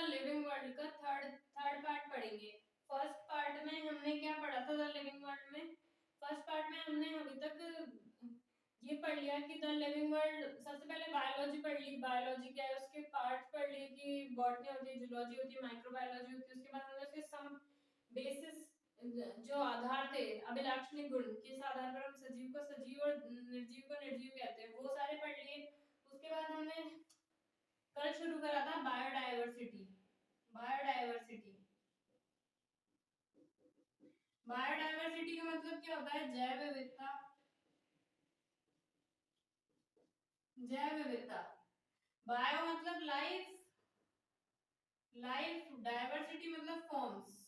The living world का third part पढ़ेंगे। First part में हमने क्या पढ़ा था द लिविंग वर्ल्ड में? फर्स्ट पार्ट में हमने अभी तक ये पढ़ लिया कि द लिविंग वर्ल्ड, सबसे पहले बायोलॉजी पढ़ ली, बायोलॉजी क्या है, उसके पार्ट्स पढ़ लिए कि बॉटनी होती है, जूलॉजी होती है, माइक्रोबायोलॉजी होती है। उसके बाद हमने उसके सम बेसिस जो आधार थे, अभिलाक्षणिक गुण, किस आधार पर हम सजीव को सजीव और निर्जीव को निर्जीव कहते हैं, वो सारे पढ़ लिए। उसके बाद हमने कल शुरू करा था बायोडायवर्सिटी। बायोडायवर्सिटी बायोडायवर्सिटी का मतलब क्या होता है? जैव विविधता। जैव विविधता, बायो मतलब लाइफ, लाइफ, डायवर्सिटी मतलब फॉर्म्स,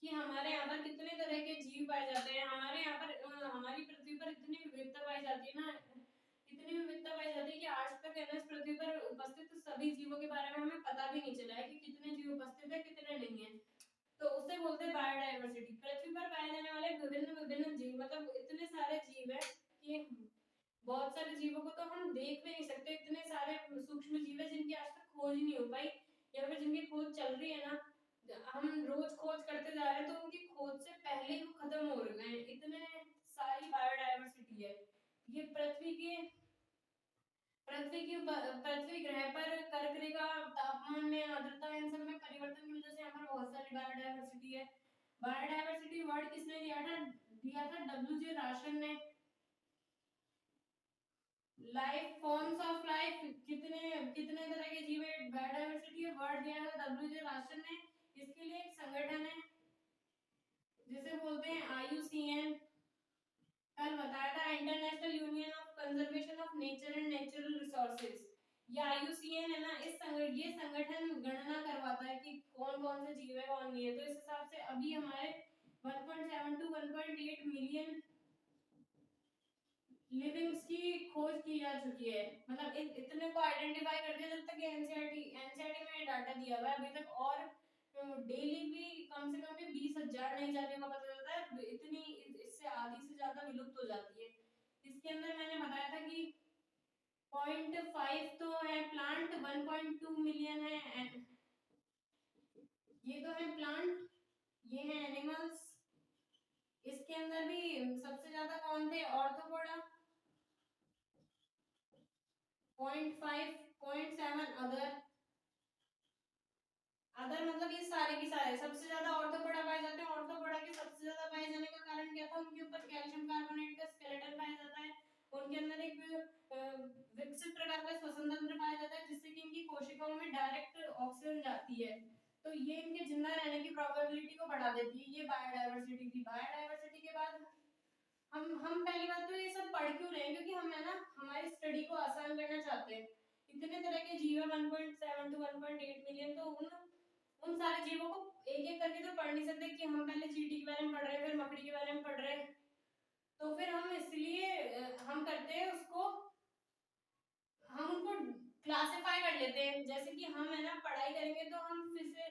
कि हमारे यहाँ पर कितने तरह के जीव पाए जाते हैं। हमारे यहाँ पर हमारी पृथ्वी पर इतनी विविधता पाई जाती है ना, इतनी विविधता पाई जाती है कि आज तक है ना इस पृथ्वी पर उपस्थित सभी जीवों के बारे में हमें पता भी नहीं चला है कि कितने जीव उपस्थित है, कितने नहीं है। तो उसे बोलते हैं बायोडायवर्सिटी। पृथ्वी पर पाए जाने वाले विभिन्न विभिन्न जीव, मतलब इतने सारे जीव है कि बहुत सारे जीवों को तो हम देख भी नहीं सकते, इतने सारे सूक्ष्म जीव है जिनकी आज तक खोज ही नहीं हो पाई, या फिर जिनकी खोज चल रही है ना, हम रोज खोज करते जा रहे हैं, तो उनकी खोज से पहले ही वो खत्म हो रहे हैं। इतने सारी बायोडायवर्सिटी है। ये पृथ्वी ग्रह पर कर्क रेखा, तापमान में, आर्द्रता, इन सब में परिवर्तन की वजह से यहाँ पर बहुत सारी बायोडायवर्सिटी है। बायोडायवर्सिटी वर्ड किसने दिया था डब्ल्यू जे राशन ने। लाइफ, फॉर्म्स ऑफ लाइफ, कितने कितने तरह के जीव है, बायोडायवर्सिटी वर्ड दिया है डब्ल्यू जे राशन ने। इसके लिए एक संगठन है जिसे बोलते हैं IUCN। कल बताया था international union of conservation of nature and natural resources. ये IUCN है ना, ये संगठन गणना करवाता है कि कौन कौन से जीव है, कौन नहीं है। तो इस हिसाब से अभी हमारे 1.7 to 1.8 मिलियन लिविंग्स की खोज की जा चुकी है। मतलब इतने को आइडेंटिफाई कर दिया जब तक एनसीईआरटी में डाटा दिया हुआ है अभी तक। और डेली भी कम से कम भी 20,000 नई जातियों का पता चलता है। इतनी, इससे आधी से ज्यादा विलुप्त हो जाती है। इसके अंदर मैंने बताया था कि 0.5 तो है प्लांट, 1.2 मिलियन है, ये तो है प्लांट, ये है एनिमल्स। इसके अंदर भी सबसे ज्यादा कौन थे? ऑर्थोपोडा 0.5, 0.7 अदर मतलब ये सारे के सारे। सबसे ज्यादा ऑर्थोपोडा पाए जाते हैं। ऑर्थोपोडा के सबसे ज्यादा पाए जाने का कारण क्या था? उनके ऊपर कैल्शियम कार्बोनेट का स्केलेटन पाया जाता है। उनके अंदर एक विकसित प्रकार का श्वसन तंत्र पाया जाता है जिससे कि इनकी कोशिकाओं में डायरेक्ट ऑक्सीजन जाती है। तो ये इनके जिंदा रहने की प्रोबेबिलिटी को बढ़ा देती है। ये बायोडायवर्सिटी थी। बायोडायवर्सिटी के बाद हम पहली बात तो ये सब पढ़ क्यों रहे हैं? क्योंकि हम है ना हमारी स्टडी को आसान करना चाहते हैं। इतने तरह के जीव है 1.7 to 1.8 मिलियन, तो उन सारे जीवों को एक एक करके तो पढ़ नहीं सकते कि हम पहले चींटी के बारे में पढ़ रहे हैं, फिर मकड़ी के बारे में पढ़ रहे हैं। तो फिर हम इसलिए हम करते हैं उसको, हम उनको क्लासिफाई कर लेते हैं। जैसे कि हम है ना पढ़ाई करेंगे तो हम फिर से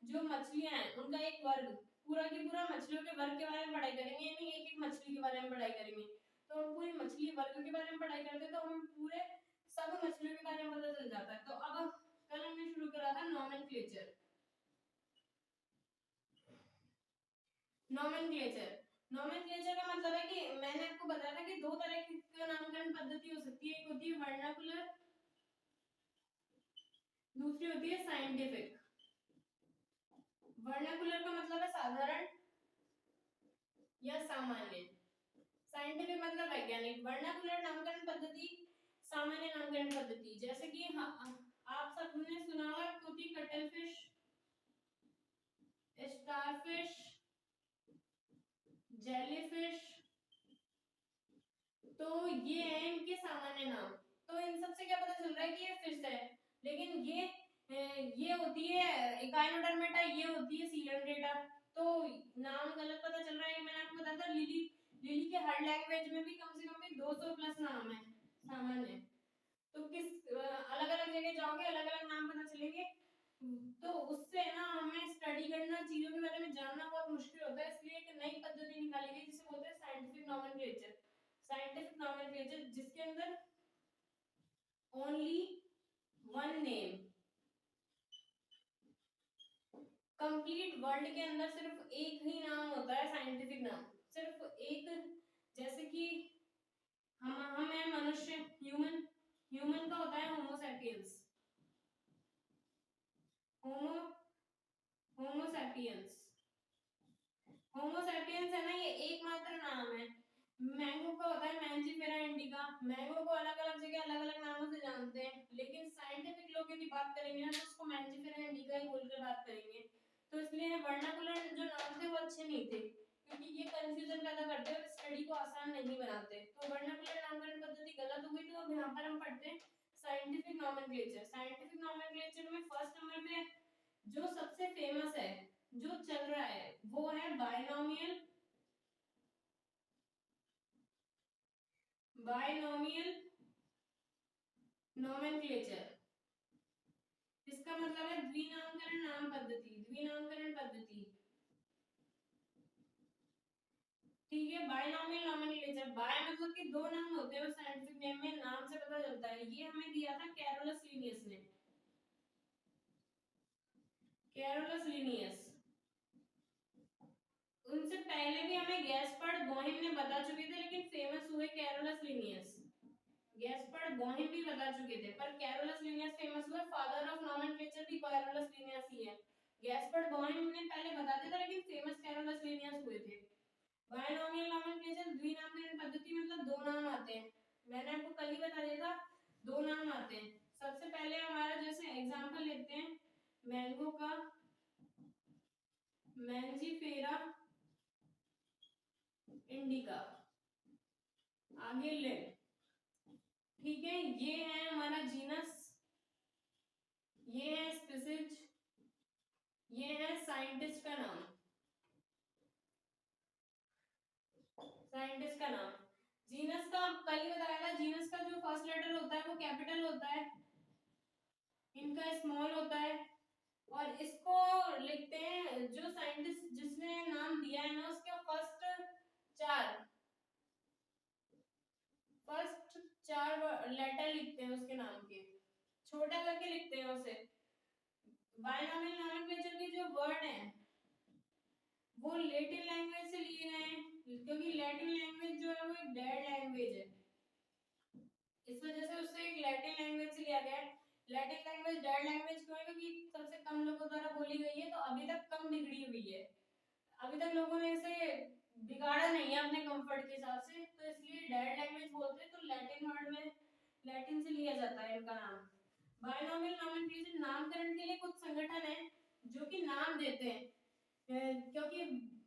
जो मछलियां हैं उनका एक वर्ग, पूरा की पूरा मछलियों के वर्ग के बारे में पढ़ाई करेंगे, यानी एक एक मछली के बारे में पढ़ाई करेंगे। तो हम पूरी मछली वर्ग के बारे में पढ़ाई करते हैं तो हम पूरे सब मछलियों के बारे में पता चल जाता है। तो अब कल हमने शुरू करा था नॉमेनक्लेचर। नॉमेनक्लेचर का मतलब है कि मैंने आपको बताया था कि दो तरह की नामकरण पद्धति हो सकती है। एक होती है वर्नाकुलर, दूसरी होती है साइंटिफिक। वर्नाकुलर का मतलब है साधारण या सामान्य, साइंटिफिक मतलब वैज्ञानिक। वर्नाकुलर नामकरण पद्धति, सामान्य नामकरण पद्धति। जैसे कि आप सबने सुना होगा होती कटलफिश, स्टारफिश, जेलीफिश, तो ये है इनके सामान्य नाम। तो इन सब से क्या पता चल रहा है कि ये फिश है, लेकिन ये होती है इकाइनोडर्मेटा, ये होती है सीलंड्रेटा। तो नाम गलत पता चल रहा है। मैंने आपको बताया था लिली, लिली के हर लैंग्वेज में भी कम से कम भी 200 प्लस नाम है सामान्य। तो किस अलग अलग जगह जाओगे अलग अलग नाम पता चलेंगे। तो उससे ना हमें स्टडी करना, चीजों के बारे में जानना बहुत मुश्किल होता है। इसलिए एक नई पद्धति निकाली गई जिसे बोलते हैं साइंटिफिक नॉमेनक्लेचर। साइंटिफिक नॉमेनक्लेचर जिसके अंदर ओनली वन नेम, वर्ल्ड के अंदर सिर्फ एक ही नाम होता है साइंटिफिक नाम, सिर्फ एक। जैसे कि हम है मनुष्य, ह्यूमन, ह्यूमन का होता है होमोसैपियंस, होमो होमोसैपियंस, होमोसैपियंस है ना, ये एकमात्र नाम है। मैंगो का होता है मैंजीफेरा इंडिका। मैंगो को अलग अलग जगह अलग अलग नामों से जानते हैं, लेकिन साइंटिफिक लोग यदि बात करेंगे ना तो उसको मैंजीफेरा इंडिका ही बोलकर बात करेंगे। तो इसलिए वर्नाकुलर जो नाम थे वो अच्छे नहीं थे, क्योंकि ये कंफ्यूजन पैदा करते और स्टडी को आसान नहीं बनाते। तो वर्नाकुलर नामकरण पद्धति गलत हो गई। तो अब यहाँ पर हम पढ़ते हैं साइंटिफिक नोमेनक्लेचर। साइंटिफिक नोमेनक्लेचर में फर्स्ट नंबर पे जो सबसे फेमस है, जो चल रहा है, वो है बायनोमियल, बायनोमियल नोमेनक्लेचर। इसका मतलब है द्विनामकरण नाम पद्धति, द्विनामकरण पद्धति। ठीक है, बायनोमियल नोमेनक्लेचर, बाय मतलब कि दो नाम होते हैं साइंटिफिक नेम में, नाम से पता चलता है। ये हमें दिया था कैरोलस लिनियस ने, कैरोलस लिनियस। उनसे पहले भी हमें गैस्पर्ड बोहेम ने बता चुके थे, लेकिन फेमस हुए कैरोलस लिनियस। गैस्पर्ड बोहेम भी बता चुके थे, पर कैरोलस लिनियस फेमस हुए। फादर ऑफ नोमेनक्लेचर भी कैरोलस लिनियस ही है। गैस्पर्ड बोहेम ने पहले बता दिया था, लेकिन फेमस कैरोलस लिनियस हुए थे। बायनोमियल नोमेनक्लेचर, द्विनामकरण पद्धति मतलब दो नाम आते हैं। मैंने आपको कल ही बता दिया था, दो नाम आते हैं। सबसे पहले हमारा जैसे एग्जांपल लेते हैं मैंगो का मैंजीफेरा इंडिका, आगे ले। ठीक है, ये है हमारा जीनस, ये है स्पीसीज, ये है साइंटिस्ट का नाम, साइंटिस्ट का नाम। जीनस का कल ही बताया था, जीनस का जो फर्स्ट लेटर होता है वो कैपिटल होता है, इनका स्मॉल होता है। और इसको लिखते हैं, जो साइंटिस्ट जिसने नाम दिया है ना, उसके फर्स्ट चार लेटर लिखते हैं उसके नाम के, छोटा करके लिखते हैं उसे। बायनोमियल नोमेनक्लेचर के जो वर्ड हैं वो लैटिन लैंग्वेज से लिए गए हैं, क्योंकि लैटिन लैंग्वेज जो है वो एक डेड लैंग्वेज है, इस वजह से उससे एक लैटिन लैंग्वेज से लिया गया है। लैटिन लैंग्वेज डेड लैंग्वेज क्यों है? क्योंकि सबसे कम लोगों द्वारा बोली गई है, तो अभी तक कम बिगड़ी हुई है, अभी तक लोगों ने इसे बिगाड़ा नहीं है अपने कंफर्ट के हिसाब से, तो इसलिए डेड लैंग्वेज बोलते हैं। तो लैटिन वर्ड में लैटिन से लिया जाता है इनका नाम। बायनोमियल नोमेनक्लेचर नामकरण के लिए कुछ संगठन है जो कि नाम देते हैं, क्योंकि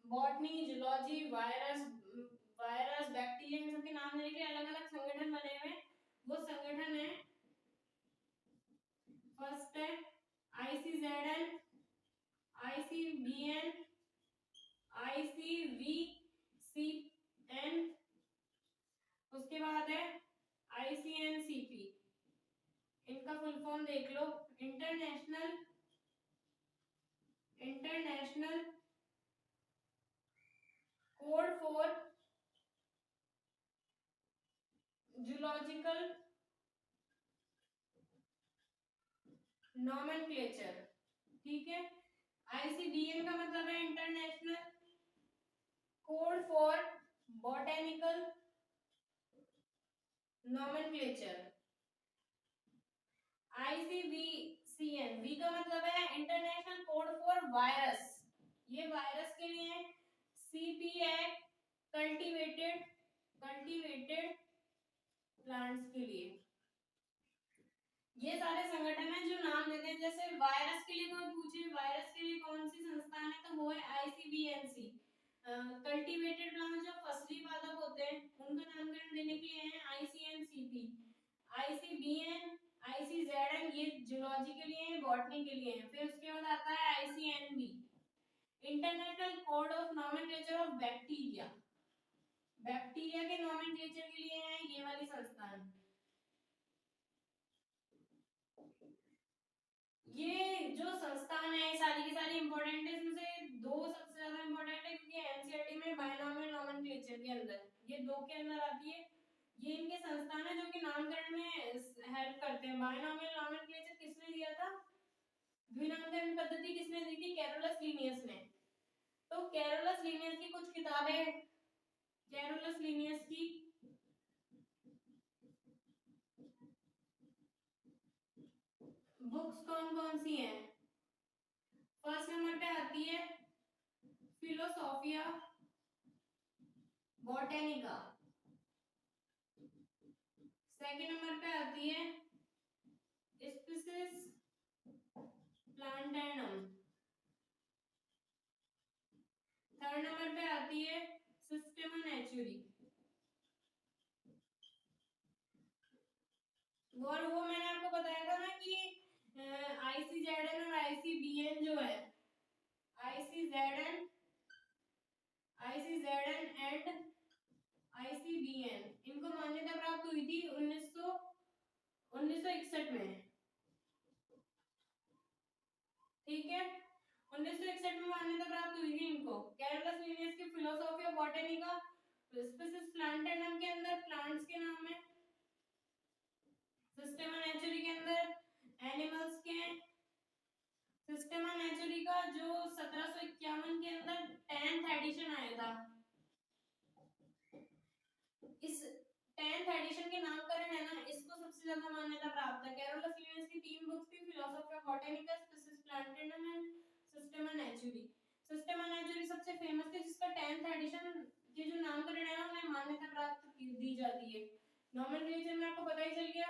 बॉटनी, जूलॉजी, वायरस बैक्टीरिया, इन सबके नाम देने के लिए अलग अलग संगठन बने हुए हैं। वो संगठन है, फर्स्ट है ICZN, ICBN, ICVCN, उसके बाद है ICNCP। इनका फुल फॉर्म देख लो, international international code for zoological nomenclature. ठीक है, ICBN का मतलब है international code for botanical nomenclature. ICVCN, V का मतलब है इंटरनेशनल कोड फॉर वायरस, ये वायरस के लिए है। CP है कल्टीवेटेड प्लांट्स के लिए। ये सारे संगठन हैं जो नाम देते हैं। जैसे वायरस के लिए कोई पूछे वायरस के लिए कौन सी संस्थान है, तो वो है ICVNC। कल्टीवेटेड प्लांट जो फसली पादप होते हैं उनका नामकरण देने के लिए है ICNCP। ICBN, ICZN ये जूलॉजी के लिए है, बॉटनी के लिए है। फिर उसके बाद आता है ICNB, international code of nomenclature of bacteria, bacteria के नोमेनक्लेचर के लिए है ये वाली संस्थान। ये जो संस्थान है सारी की सारी इंपॉर्टेंट है, इसमें से दो सबसे ज्यादा इंपॉर्टेंट है, क्योंकि एनसीईआरटी में बायनोमियल नोमेनक्लेचर के अंदर ये दो के अंदर आती है। ये इनके संस्थान है जो कि नामकरण में हेल्प करते हैं। बायनोमियल नोमेनक्लेचर किसने दिया था? द्विनामकरण पद्धति किसने दी थी? कैरोलस लीनियस ने। तो कैरोलस लीनियस की कुछ किताबें, कैरोलस लीनियस की बुक्स कौन कौन सी हैं? फर्स्ट नंबर पे आती है फिलोसोफिया बॉटेनिका, सेकंड नंबर पे आती है स्पीसीज प्लांटेनम, थर्ड नंबर पे आती है सिस्टेमा नेचुरी। और वो मैंने आपको बताया था ना कि आईसीजेडएन और आईसीबीएन जो है, आईसीजेडएन एंड आईसीबीएन, इनको मान्यता प्राप्त हुई थी 1961 में। ठीक है, 1961 में मान्यता प्राप्त हुई थी इनको। कैरोलस लीनियस की फिलोसॉफी ऑफ बॉटनी का स्पीसीज प्लांटेनम के अंदर प्लांट्स के नाम है, सिस्टेमा नेचुरी के अंदर एनिमल्स के, सिस्टेमा नेचुरी का जो 1751 के अंदर 10th एडिशन आया था, इस 10th एडिशन के नामकरण है ना, इसको सबसे ज्यादा मान्यता प्राप्त है। कैरोलस लीनियस की 3 बुक्स थी, फिलोसॉफी ऑफ बॉटनी का, स्पीसीज प्लांटेनम एंड सिस्टेमा नेचुरी। सिस्टेमा नेचुरी सबसे फेमस थी, जिसका 10th एडिशन के जो नामकरण है ना, उन्हें मान्यता प्राप्त दी जाती है। नोमेनक्लेचर में आपको पता ही चल गया,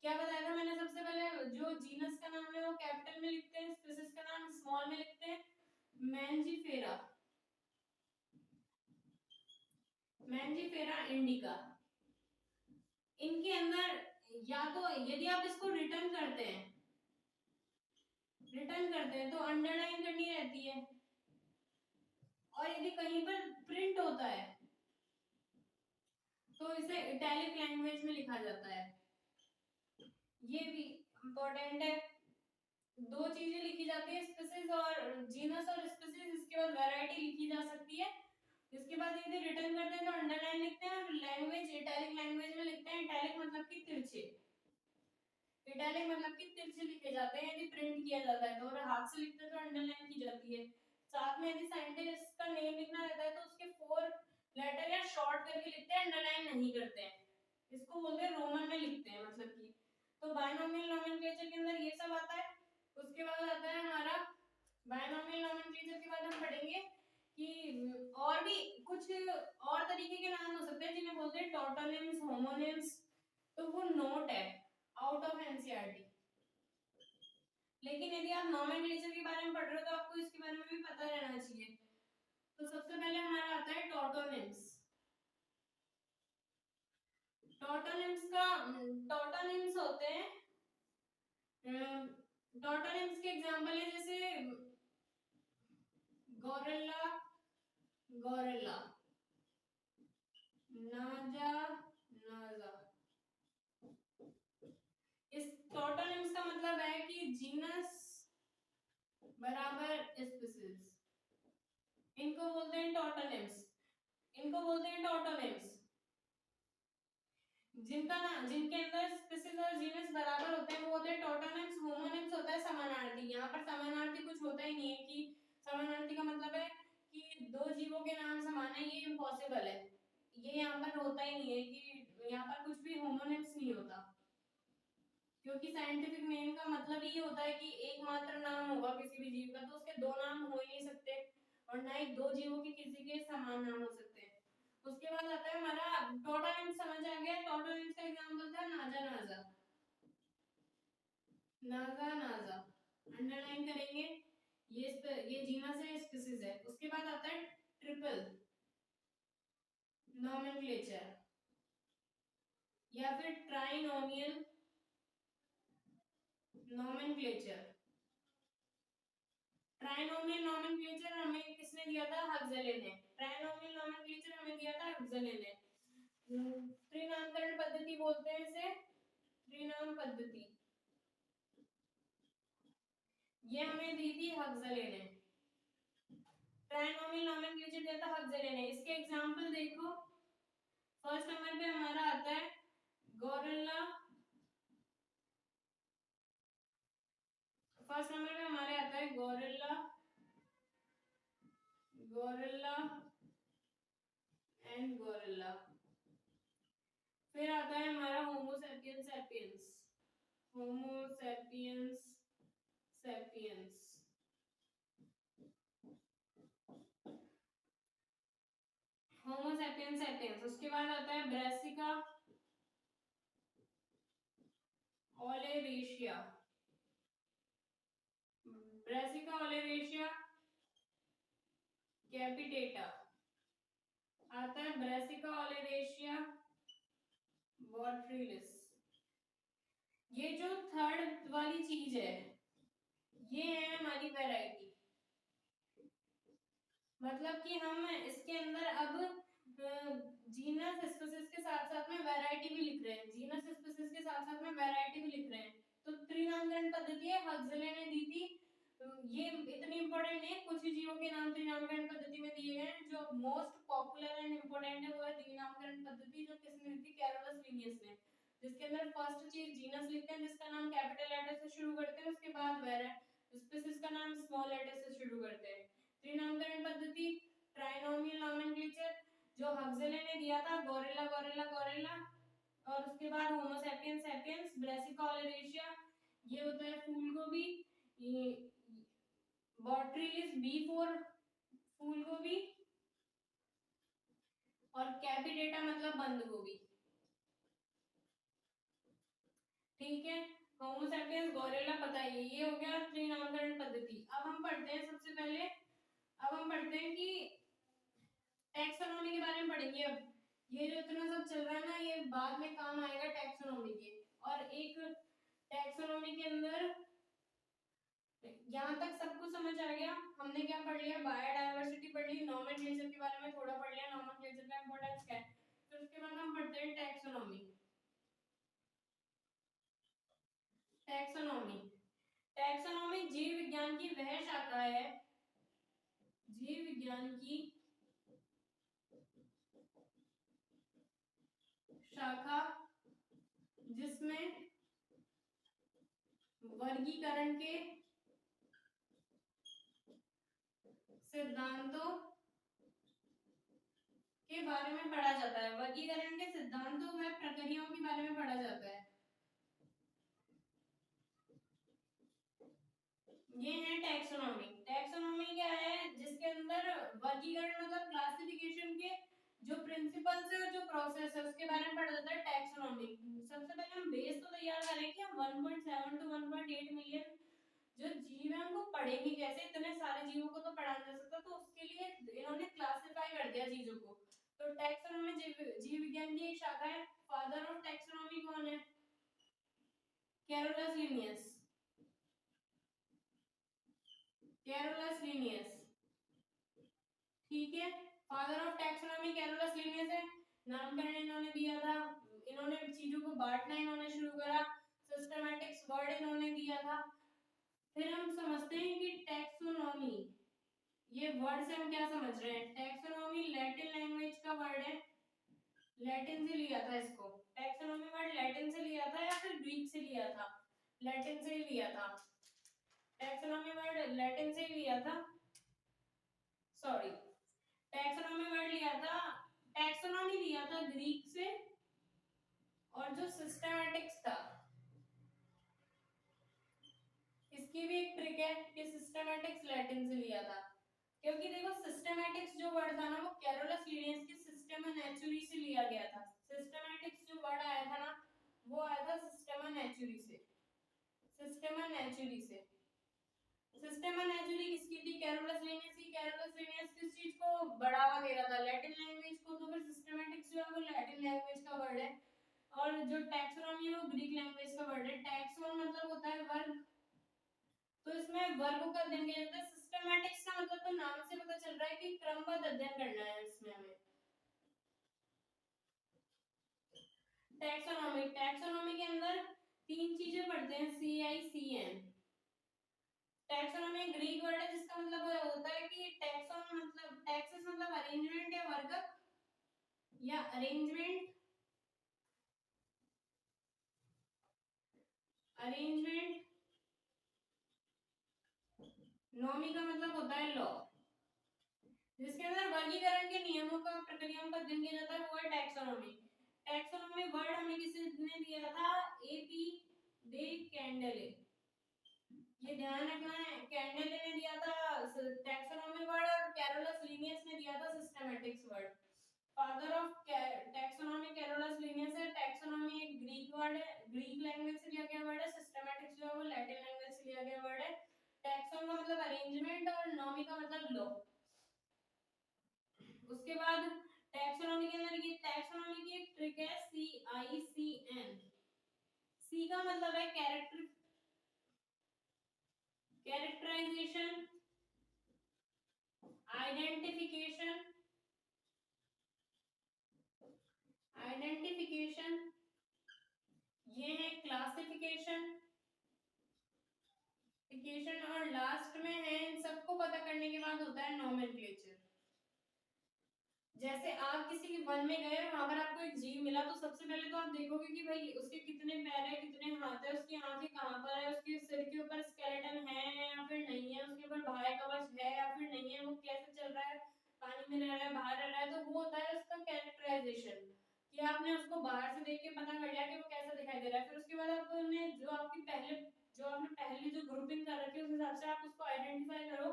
क्या बताया था मैंने सबसे पहले? जो जीनस का नाम है वो कैपिटल में लिखते हैं, स्पीसीज का नाम स्मॉल में लिखते हैं। मैंजीफेरा, मैंजीफेरा इंडिका, इनके अंदर या तो यदि आप इसको रिटर्न करते हैं तो अंडरलाइन करनी रहती है, और यदि कहीं पर प्रिंट होता है तो इसे इटैलिक लैंग्वेज में लिखा जाता है। ये भी इंपॉर्टेंट है। दो चीजें लिखी जाती है, स्पीसीज और जीनस और स्पीसीज, इसके बाद वैरायटी लिखी जा सकती है। इसके बाद यदि रिटर्न करते हैं तो अंडरलाइन लिखते हैं, और लैंग्वेज इटैलिक लैंग्वेज में लिखते हैं। इटैलिक मतलब कि तिरछे, इटैलिक मतलब कि तिरछे लिखे जाते हैं यदि प्रिंट किया जाता है तो, और हाथ से लिखते हैं तो अंडरलाइन की जाती है। साथ में यदि साइंटिस्ट का नेम लिखना रहता है तो उसके 4 लेटर या शॉर्ट करके लिखते हैं, अंडरलाइन नहीं करते हैं। इसको बोलते हैं रोमन में लिखते हैं, मतलब कि। तो बायनोमियल नोमेनक्लेचर के अंदर ये सब आता है। उसके बाद आता है हमारा बायनोमियल नोमेनक्लेचर के बाद हम पढ़ेंगे कि और भी कुछ और तरीके के नाम हो सकते हैं जिन्हें बोलते हैं टॉटोनिम्स, होमोनिम्स। तो वो नोट है आउट ऑफ एनसीईआरटी। लेकिन यदि आप नोमेनक्लेचर के बारे में पढ़ रहे हो तो आपको इसके बारे में भी पता रहना चाहिए। तो सबसे पहले हमारा आता है टॉटोनिम्स। टॉटोनिम्स होते हैं, टॉटोनिम्स के एग्जांपल है जैसे गोरिल्ला, गोरिल्ला, नाजा, नाजा। इस टॉटोनिम्स का मतलब है कि जीनस बराबर स्पीसीज, इनको बोलते हैं टॉटोनिम्स, इनको बोलते हैं टॉटोनिम्स। जिनके अंदर स्पीसीज और जीनस बराबर होते हैं वो होते हैं टॉटोनिम्स। होमोनिम्स होता है समानार्थी। यहाँ पर समानार्थी कुछ होता ही नहीं है, कि समानार्थी का मतलब है कि दो जीवों के नाम समान है, ये इम्पॉसिबल है। ये यहाँ पर होता ही नहीं है, कि यहाँ पर कुछ भी होमोनिम्स नहीं होता, क्योंकि साइंटिफिक नेम का मतलब ही होता है कि एकमात्र नाम होगा किसी भी जीव का, तो उसके दो नाम हो ही नहीं सकते, और ना ही दो जीवों के किसी के समान नाम हो सकते हैं। उसके बाद आता है हमारा टोटोनिम्स। समझ आ गया? टोटोनिम्स का एग्जांपल था नाजा, नाजा, नागा, नाजा। अंडरलाइन करेंगे, ये जीनस है, स्पीसीज है। उसके बाद आता है ट्रिपल नोमेनक्लेचर या फिर ट्राइनोमियल नोमेनक्लेचर। ट्राइनोमियल नोमेनक्लेचर हमें किसने दिया था? हक्सले ने। ट्राइनोमियल नोमेनक्लेचर हमें दिया था हक्सले ने। त्रिनामकरण पद्धति बोलते हैं इसे, त्रिनाम पद्धति। ये हमें दी थी हक्सले ने। ट्राइनोमियल नोमेनक्लेचर दिया था हक्सले ने। इसके एग्जांपल देखो, फर्स्ट नंबर पे हमारा आता है गोरिल्ला, फर्स्ट नंबर पे हमारे आता है गोरिल्ला, गोरिल्ला एंड गोरिल्ला। फिर आता है हमारा Homo sapiens sapiens, Homo sapiens sapiens. Homo sapiens sapiens. उसके बाद आता है ब्रासिका ओलेरेशिया, ब्रासिका ओलेरेशिया कैपिटेटा। आता है ब्रासिका ओलेरेशिया बॉट्रिलिस। ये जो थर्ड वाली चीज है ये है हमारी वैरायटी। मतलब कि हम इसके अंदर अब जीनस स्पीसीज के साथ साथ में वैरायटी भी लिख रहे हैं, जीनस स्पीसीज के साथ साथ में वैरायटी भी लिख रहे हैं। तो त्रिनामकरण पद्धति है, हक्सले ने दी थी। ये इतनी इंपॉर्टेंट है, कुछ ही जीवों के नाम त्रिनामकरण पद्धति में दिए गए हैं। जो मोस्ट पॉपुलर एंड इंपॉर्टेंट है वो है त्रिनामकरण पद्धति, जो किसने दी थी? कैरोलस लिनियस ने। जिसके अंदर फर्स्ट चीज जीनस लिखते हैं जिसका नाम कैपिटल लेटर से शुरू करते हैं, उसके बाद स्पीसीज का नाम स्मॉल लेटर से शुरू करते हैं। त्रिनामकरण पद्धति, ट्राइनोमियल नोमेनक्लेचर जो हक्सले ने दिया था, गोरिल्ला गोरिल्ला गोरिल्ला, और उसके बाद होमो सैपियंस सैपियंस, ब्रासिका ओलेरेशिया ये होता है फूलगोभी, बॉट्रिलिस B4 फूलगोभी, और कैपिटेटा मतलब बंद गोभी। ठीक है, होमो सैपियंस गोरिल्ला पता है, ये हो गया त्रिनामकरण पद्धति। अब हम पढ़ते हैं सबसे पहले, अब हम पढ़ते हैं कि टैक्सोनॉमी के बारे में पढ़ेंगे। अब ये जो इतना सब चल रहा है ना ये बाद में काम आएगा टैक्सोनॉमी के। और एक टैक्सोनॉमी के अंदर यहाँ तक सब कुछ समझ आ गया। हमने क्या पढ़ लिया? बायोडायवर्सिटी पढ़ ली, नोमेनक्लेचर के बारे में थोड़ा पढ़ लिया, नोमेनक्लेचर का इंपॉर्टेंस क्या है। फिर उसके बाद हम पढ़ते हैं टैक्सोनॉमी। टैक्सोनॉमी, टैक्सोनॉमी जीव विज्ञान की वह शाखा है, जीव विज्ञान की शाखा जिसमें वर्गीकरण के सिद्धांतों के बारे में पढ़ा जाता है, वर्गीकरण के सिद्धांतों व प्रक्रियाओं के बारे में पढ़ा जाता है। ये है टैक्सोनॉमी। टैक्सोनॉमी क्या है? जिसके अंदर वर्गीकरण मतलब क्लासिफिकेशन के जो प्रिंसिपल्स है और जो प्रोसेस है उसके बारे में पढ़ा जाता है टैक्सोनॉमी। सबसे पहले हम बेस तो तैयार करें कि हम 1.7 to 1.8 मिलियन जो जीव है उनको पढ़ेंगे कैसे। इतने सारे जीवों को तो पढ़ा नहीं जा सकता, तो उसके लिए इन्होंने क्लासिफाई कर दिया चीजों को। तो टैक्सोनॉमी जीव विज्ञान की एक शाखा है। फादर ऑफ टैक्सोनॉमी कौन है? Carolus Linnaeus, Carolus Linnaeus. ठीक है, father of taxonomy Carolus Linnaeus है। नामकरण इन्होंने दिया था, इन्होंने चीजों को बांटना इन्होंने शुरू करा, सिस्टमैटिक्स वर्ड इन्होंने दिया था। फिर हम समझते हैं कि टैक्सोनॉमी, ये वर्ड से हम क्या समझ रहे हैं? टैक्सोनॉमी लैटिन लैंग्वेज का वर्ड है, लैटिन से लिया था इसको। टैक्सोनॉमी वर्ड लैटिन से लिया था या फिर ग्रीक से लिया था? लैटिन से ही लिया था। टैक्सोनॉमी वर्ड लैटिन से ही लिया था, सॉरी टैक्सोनॉमी वर्ड लिया था, टैक्सोनॉमी लिया था ग्रीक से, और जो सिस्टमैटिक्स था इसकी भी एक ट्रिक है कि सिस्टमैटिक्स लैटिन से लिया था। क्योंकि देखो सिस्टमैटिक्स जो वर्ड था ना वो कैरोलस लिनियस के सिस्टेमा नेचुरी से लिया गया था। सिस्टमैटिक्स जो वर्ड आया था ना वो आया था सिस्टेमा नेचुरी से, सिस्टेमा नेचुरी से। सिस्टेमा नेचुरी किसकी थी? कैरोलस लिनियस की। कैरोलस लिनियस किस चीज को बढ़ावा दे रहा था? लैटिन लैंग्वेज को। तो फिर सिस्टमैटिक्स जो है वो लैटिन लैंग्वेज का वर्ड है, और जो टैक्सोनॉमी है वो ग्रीक लैंग्वेज का वर्ड है। टैक्सोन मतलब होता है वर्ग, तो इसमें वर्ग का अध्ययन किया जाता है। सिस्टमैटिक्स का मतलब तो नाम से पता चल रहा है कि क्रमबद्ध अध्ययन करना है इसमें हमें। टैक्सोनॉमी, टैक्सोनॉमी के अंदर तीन चीजें पढ़ते हैं, CICM। टैक्सोनॉमी ग्रीक वर्ड है जिसका मतलब होता है कि टैक्सोन मतलब टैक्सेस मतलब अरेंजमेंट या वर्ग या अरेंजमेंट, अरेंजमेंट नॉमी का मतलब होता है लॉ, जिसके अंदर वर्गीकरण के नियमों का प्रक्रियाओं का अध्ययन किया जाता है, वो है टैक्सोनॉमी। टैक्सोनॉमी वर्ड हमें किसने दिया था? A P de Candolle. ये ध्यान रखना है, कैंडेले ने दिया था टैक्सोनॉमी वर्ड और कैरोलस लिनियस ने दिया था systematics word. Father of taxonomy Carolus Linnaeus है। टैक्सोनॉमी एक ग्रीक वर्ड है, ग्रीक लैंग्वेज से लिया गया वर्ड है। सिस्टेमैटिक्स जो है वो लैटिन लैंग्वेज से लिया गया वर्ड है। टैक्सोन का मतलब अरेंजमेंट और नॉमी का मतलब लॉ। उसके बाद टैक्सोनॉमी के अंदर ये टैक्सोनॉमी की एक ट्रिक है CICN। सी का मतलब है कैरेक्टराइजेशन, आइडेंटिफिकेशन, आइडेंटिफिकेशन, ये है क्लासिफिकेशन और लास्ट में है इन सबको पता करने के बाद होता है नोमेनक्लेचर। जैसे आप किसी के वन में गए, वहां पर आपको एक जीव मिला, तो सबसे पहले तो आप देखोगे कि भाई उसके कितने पैर है, कितने हाथ है, उसकी आंखें कहाँ पर है, उसके सिर के ऊपर स्केलेटन है या फिर नहीं है, उसके ऊपर बाह्य कवच है या फिर नहीं है, वो कैसे चल रहा है, पानी में रह रहा है, बाहर रह रहा है। तो वो होता है उसका कैरेक्टराइजेशन, कि आपने उसको बाहर से देख के पता कर लिया कि वो कैसा दिखाई दे रहा है। फिर उसके बाद आपने जो आपने पहले जो ग्रुपिंग कर रखी है उस हिसाब से आप उसको आइडेंटिफाई करो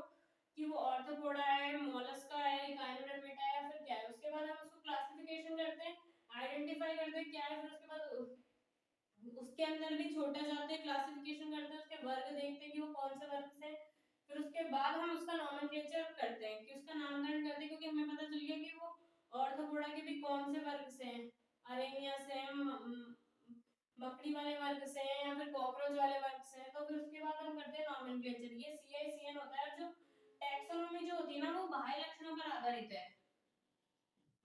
कि वो ऑर्थोपोडा है, मोलस्का है, गायनोडर्मेटा है या फिर क्या है। उसके बाद हम उसको क्लासिफिकेशन करते हैं, आइडेंटिफाई करते हैं क्या है, फिर उसके बाद उसके अंदर भी छोटा जाते हैं, क्लासिफिकेशन करते हैं, उसके वर्ग देखते हैं कि वो कौन से वर्ग से। फिर उसके बाद हम उसका नोमेनक्लेचर करते हैं, कि उसका नामकरण करते हैं, क्योंकि हमें पता चल गया कि वो ऑर्थोपोडा के भी कौन से वर्ग से हैं, अरेनिया से हैं, मकड़ी वाले वर्ग से हैं या फिर कॉकरोच वाले वर्ग से हैं। तो फिर उसके बाद हम करते हैं नोमेनक्लेचर। ये CICN होता है। जो टैक्सोनॉमी जो होती है ना, वो बाह्य लक्षणों पर आधारित है,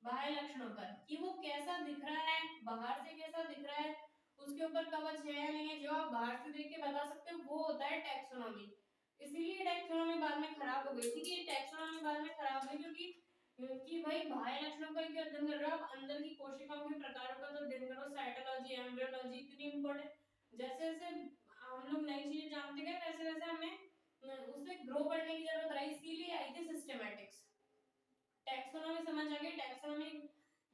बाह्य लक्षणों पर, कि वो कैसा दिख रहा है, बाहर से कैसा दिख रहा है, उसके ऊपर कवच है या नहीं है, जो आप बाहर से देख के बता सकते हो, वो होता है टैक्सोनॉमी। इसीलिए टैक्सोनॉमी बाद में खराब हो गई थी। कि टैक्सोनॉमी बाद में खराब हुई क्योंकि कि भाई बाह्य लक्षणों का क्या अध्ययन कर रहे हो आप, अंदर की कोशिकाओं के प्रकारों का तो अध्ययन करो, साइटोलॉजी, एम्ब्रियोलॉजी इतनी इंपॉर्टेंट। जैसे जैसे हम लोग नई चीजें जानते गए, वैसे वैसे हमें उससे ग्रो करने की जरूरत रही, इसीलिए आई थी सिस्टेमैटिक्स। टैक्सोनॉमी समझ आ गई। टैक्सोनॉमी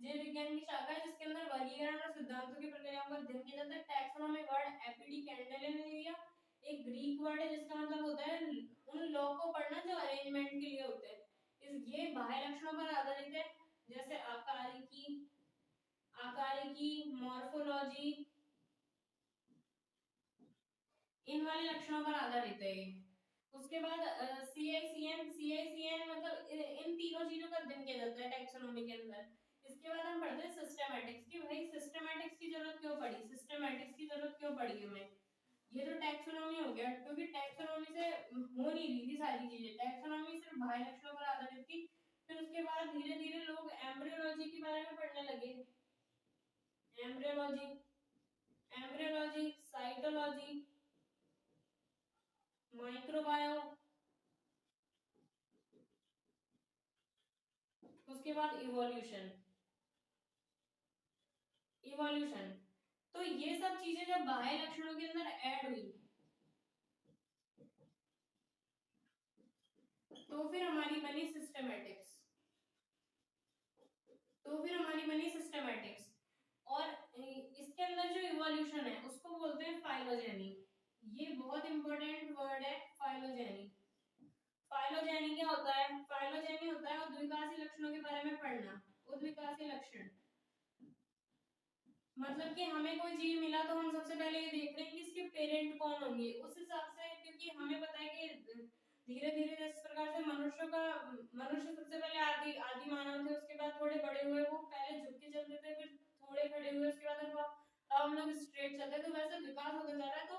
जीव विज्ञान की शाखा है जिसके अंदर वर्गीकरण और सिद्धांतों की प्रक्रियाओं का अध्ययन किया जाता है। टैक्सोनॉमी वर्ड एपीडी कैंडेले ने दिया, एक ग्रीक वर्ड है जिसका मतलब होता है उन लॉ को पढ़ना जो अरेंजमेंट के लिए होते हैं। ये बाह्य लक्षणों पर आधारित है, जैसे आकारिकी, मॉर्फोलॉजी, इन वाले लक्षणों पर आधारित है ये। उसके बाद CICN मतलब इन तीनों चीजों का अध्ययन किया जाता है टैक्सोनॉमी के अंदर। इसके बाद हम पढ़ते हैं सिस्टेमैटिक्स की। भाई सिस्टेमैटिक्स की जरूरत क्यों पड़ी, सिस्टेमैटिक्स की जरूरत क्यों पड़ी हमें? ये तो टैक्सोनॉमी हो गया, क्योंकि टैक्सोनॉमी से हो नहीं रही थी सारी चीजें, टैक्सोनॉमी सिर्फ बाह्य लक्षणों पर आधारित थी। फिर उसके बाद धीरे धीरे लोग एम्ब्रियोलॉजी के बारे में पढ़ने लगे, एम्ब्रियोलॉजी, साइटोलॉजी, माइक्रोबायो, उसके बाद इवोल्यूशन। तो ये सब चीजें जब बाह्य लक्षणों के अंदर ऐड हुई, तो फिर हमारी बनी सिस्टेमैटिक्स। और इसके अंदर जो इवोल्यूशन है उसको बोलते हैं फाइलोजेनी। ये बहुत इंपॉर्टेंट वर्ड है, फाइलोजेनी। फाइलोजेनी क्या होता है? फाइलोजेनी होता है उद्विकासी लक्षणों के बारे में पढ़ना। उद्विकासी लक्षण मतलब कि हमें कोई जीव मिला तो हम सबसे पहले ये देख रहे हैं कि इसके पेरेंट कौन होंगे, उस हिसाब से, क्योंकि हमें पता है कि धीरे धीरे जिस प्रकार से मनुष्य सबसे पहले आदि मानव थे, उसके बाद थोड़े बड़े हुए, वो पहले झुक के चलते थे, फिर थोड़े खड़े हुए, उसके बाद अब हम लोग स्ट्रेट चलते हैं। तो वैसे विकास होता जा रहा है। तो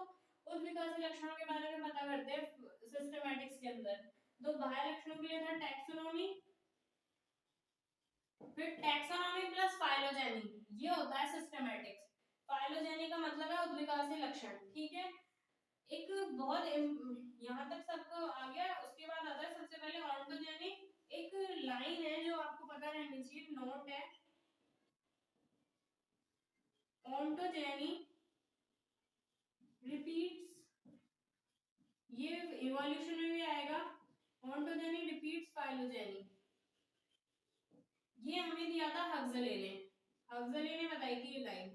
उस विकास लक्षणों के बारे में पता करते हैं सिस्टेमैटिक्स के अंदर। तो बाह्य लक्षणों के लिए था टैक्सोनॉमी, फिर टैक्सोनॉमी प्लस फाइलोजेनी, ये होता है सिस्टेमैटिक्स। फाइलोजेनी का मतलब है उद्विकासी लक्षण, ठीक है। एक बहुत यहाँ तक सबको आ गया। उसके बाद आता है सबसे पहले ऑन्टोजेनी। एक लाइन है जो आपको पता रहनी चाहिए, नोट है, ऑन्टोजेनी रिपीट्स, ये इवोल्यूशन में भी आएगा, ऑन्टोजेनी रिपीट्स फाइलोजेनी, ये हमें दिया था हक्सले ने। हक्सले ने बताई थी ये लाइन।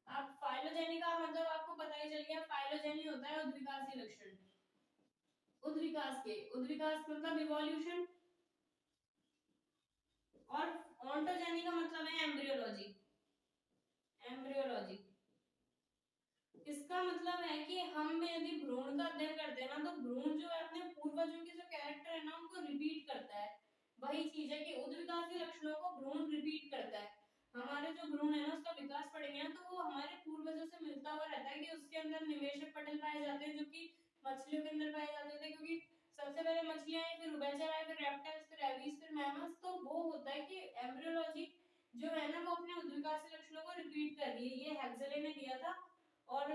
अब फाइलोजेनी का मतलब आपको पता ही चल गया, फाइलोजेनी होता है उद्विकासीय लक्षण। उद्विकास के, उद्विकास मतलब इवोल्यूशन, और ऑन्टोजेनी का मतलब है एम्ब्रियोलॉजी। एम्ब्रियोलॉजी इसका मतलब है कि हम यदि भ्रूण का अध्ययन करते हैं ना, तो भ्रूण जो है अपने पूर्वजों के जो कैरेक्टर है ना उनको रिपीट करता है। वही चीज है कि उद्विकासीय लक्षणों को भ्रूण रिपीट करता है। हमारे जो भ्रूण है ना उसका विकास पढ़ेंगे ना, तो वो हमारे पूर्वजों से मिलता हुआ रहता है कि उसके अंदर निवेशक पटल पाए जाते हैं जो कि मछलियों के अंदर पाए जाते थे, क्योंकि सबसे पहले मछलियां आई, फिर उभयचर आए, फिर रेप्टाइल्स, फिर एवीज, फिर मैमल्स। तो वो होता है कि एम्ब्रियोलॉजी जो है ना वो अपने उद्विकासीय लक्षणों को रिपीट कर रही है। ये हेक्सले ने दिया था। और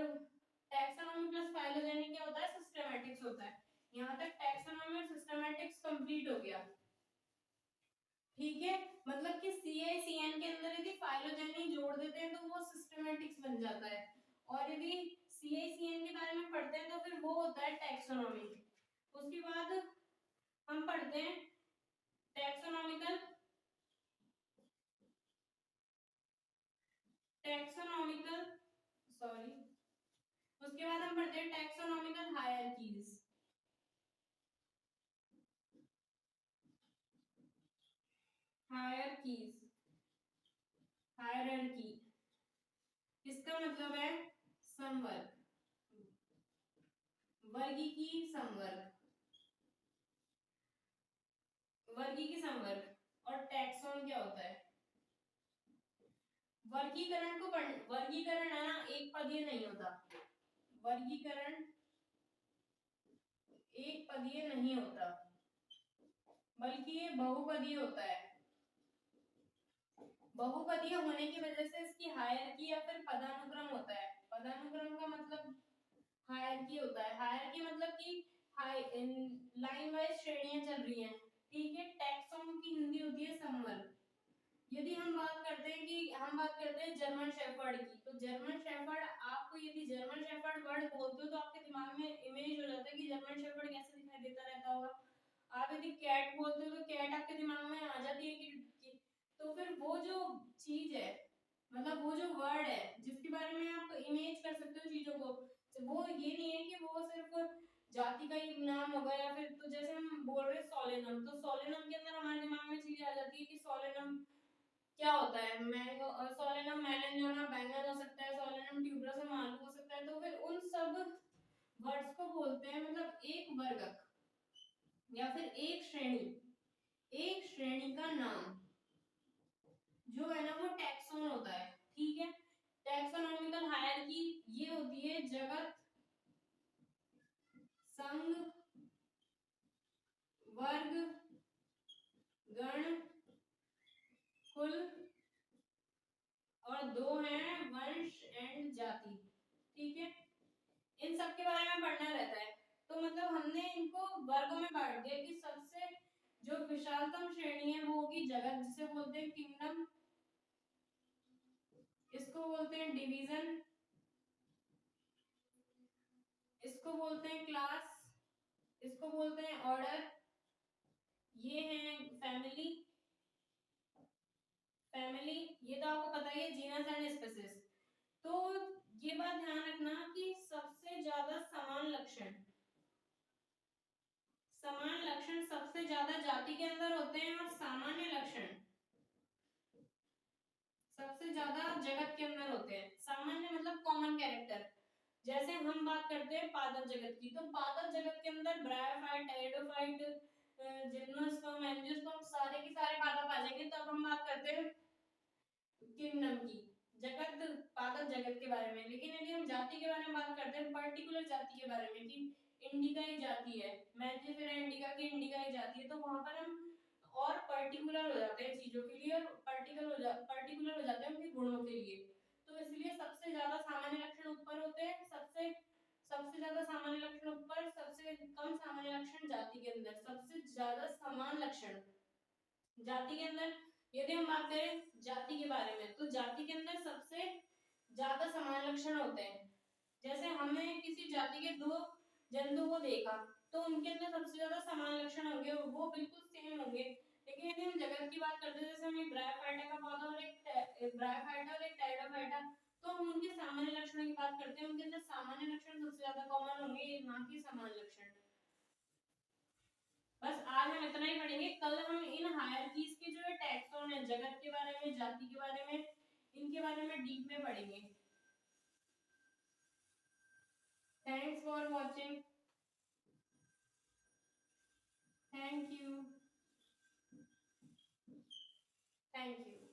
टैक्सोनॉमी प्लस फाइलोजेनी क्या होता है, सिस्टमैटिक्स होता है। यहाँ तक टैक्सोनॉमी और सिस्टमैटिक्स कंप्लीट हो गया। ठीक है, मतलब कि CICN के अंदर यदि फाइलोजेनी जोड़ देते हैं तो वो सिस्टमैटिक्स बन जाता है, और यदि CICN के बारे में पढ़ते हैं तो फिर वो होता है टैक्सोनॉमी। उसके बाद हम पढ़ते हैं टैक्सोनॉमिकल, टैक्सोनॉमिकल सॉरी उसके बाद हम पढ़ते हैं टैक्सोनॉमिकल हायरार्कीज। हायरार्कीज, हायरार्की इसका मतलब है समवर्ग, वर्गीकी समवर्ग, वर्गीकी समवर्ग। और टैक्सॉन क्या होता है, वर्गीकरण को वर्गीकरण है ना एक पदीय नहीं होता, वर्गीकरण एक पदीय नहीं होता, बल्कि ये बहुपदीय होता है। बहुपदीय होने की वजह से इसकी हायरार्की या फिर पदानुक्रम होता है। पदानुक्रम का मतलब हायरार्की होता है। हायरार्की मतलब कि लाइन वाइज श्रेणियां चल रही हैं। ठीक है, टैक्सॉन की हिंदी होती है समवर्ग। यदि हम बात करते हैं कि हम बात करते हैं जर्मन शेफर्ड की, तो जर्मन शेफर्ड, आपको यदि जर्मन शेफर्ड वर्ड बोलते हो तो आपके दिमाग में इमेज हो जाता है कि जर्मन शेफर्ड कैसे दिखाई देता रहता होगा। आप यदि कैट बोलते हो तो कैट आपके दिमाग में आ जाती है कि तो फिर वो जो चीज है, मतलब वो जो वर्ड है जिसके बारे में आप इमेज कर सकते हो चीजों को, तो वो ये नहीं है कि वो सिर्फ जाति का ही नाम होगा, या फिर तो जैसे हम बोल रहे हैं सोलेनम, तो सोलेनम के अंदर हमारे दिमाग में चीज आ जाती है कि सोलेनम क्या होता है, मैंगो, सोलेनम मेलेंजोना बैंगन हो सकता है, सोलेनम ट्यूबरसम आलू हो सकता है। तो फिर उन सब वर्ड्स को बोलते हैं, मतलब एक वर्ग या फिर एक श्रेणी, एक श्रेणी का नाम जो है ना वो टैक्सोन होता है। ठीक है, टैक्सोनॉमिकल हायरार्की ये होती है जगत, संघ, वर्ग, गण, कुल, और दो हैं वंश एंड जाति। ठीक है, इन सब के बारे में पढ़ना रहता है। तो मतलब हमने इनको वर्गों में बांट दिया कि सबसे जो विशालतम श्रेणी है वो होगी जगत, जिसे बोलते हैं किंगडम, इसको बोलते हैं डिवीजन, इसको बोलते हैं क्लास, इसको बोलते हैं ऑर्डर, ये है फैमिली, फैमिली ये तो आपको पता ही है, जीनस एंड स्पीसीज। तो ये बात ध्यान रखना कि सबसे ज्यादा समान लक्षण, समान लक्षण सबसे ज्यादा जाति के अंदर होते हैं, और सामान्य लक्षण सबसे ज्यादा जगत के अंदर होते हैं। सामान्य मतलब कॉमन कैरेक्टर। जैसे हम बात करते हैं पादप जगत की, तो पादप जगत के अंदर ब्रायोफाइट, टेरिडोफाइट, जिम्नोस्पर्म, एंजियोस्पर्म सारे के सारे पादप आ जाएंगे। तब हम बात करते हैं किंगडम की, जगत, पादप जगत के बारे में। लेकिन यदि हम जाति के बारे में बात करते हैं, पर्टिकुलर जाति के बारे में, कि इंडिका ही जाति है, मैंजिफेरा इंडिका की इंडिका ही जाति है, तो वहां पर हम और पर्टिकुलर हो जाते हैं चीजों के लिए, और पर्टिकुलर हो जाते हैं उनके गुणों के लिए। तो इसलिए सबसे ज्यादा सामान्य लक्षण ऊपर होते हैं, सबसे सबसे ज्यादा सामान्य लक्षण ऊपर, सबसे कम सामान्य लक्षण जाति के अंदर, सबसे ज्यादा समान लक्षण जाति के अंदर। यदि हम बात करें जाति के बारे में, तो जाति के अंदर सबसे ज्यादा समान लक्षण होते हैं। जैसे हमने किसी जाति के दो जंतु को देखा, तो उनके अंदर सबसे ज्यादा समान लक्षण होंगे, वो बिल्कुल सेम होंगे। लेकिन यदि हम जगत की बात करते हैं, जैसे हम एक ब्रायोफाइटा का पौधा और एक ब्रायोफाइटा और एक टेरिडोफाइटा, तो हम उनके सामान्य लक्षणों की बात करते हैं, उनके अंदर सामान्य लक्षण सबसे ज्यादा कॉमन होंगे, ना कि समान लक्षण। बस आज हम इतना ही पढ़ेंगे, कल हम इन हायरार्कीज के जो है टैक्सोन है, जगत के बारे में, जाति के बारे में, इनके बारे में डीप में पढ़ेंगे। Thanks for watching, thank you, thank you.